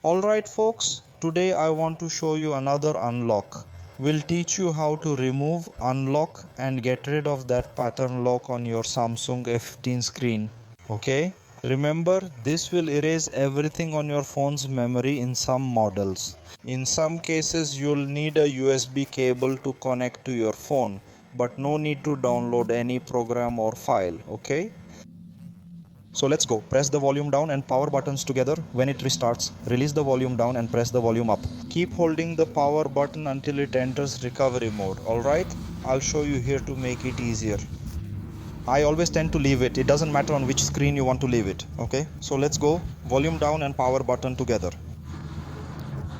Alright folks, today I want to show you another unlock. We'll teach you how to remove, unlock and get rid of that pattern lock on your Samsung A15 screen. Okay? Remember, this will erase everything on your phone's memory in some models. In some cases, you'll need a USB cable to connect to your phone, but no need to download any program or file. Okay? So let's go. Press the volume down and power buttons together. When it restarts, release the volume down and press the volume up. Keep holding the power button until it enters recovery mode. Alright? I'll show you here to make it easier. I always tend to leave it. It doesn't matter on which screen you want to leave it. Okay? So let's go. Volume down and power button together.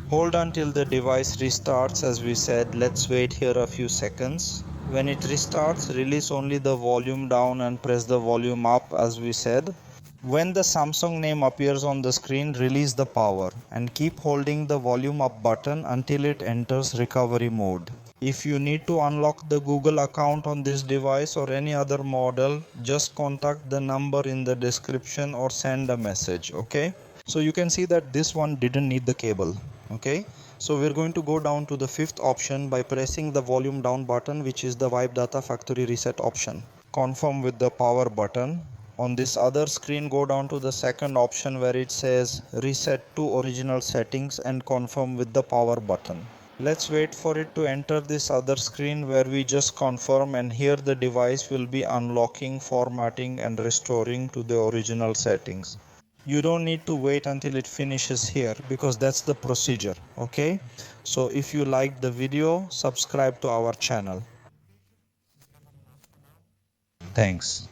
Hold until the device restarts. As we said, let's wait here a few seconds. When it restarts, release only the volume down and press the volume up as we said. When the Samsung name appears on the screen, release the power and keep holding the volume up button until it enters recovery mode. If you need to unlock the Google account on this device or any other model, just contact the number in the description or send a message, okay? So you can see that this one didn't need the cable, okay? So we're going to go down to the fifth option by pressing the volume down button, which is the wipe data factory reset option. Confirm with the power button. On this other screen, go down to the second option where it says reset to original settings and confirm with the power button. Let's wait for it to enter this other screen where we just confirm, and here the device will be unlocking, formatting and restoring to the original settings. You don't need to wait until it finishes here because that's the procedure, okay? So if you liked the video, subscribe to our channel. Thanks.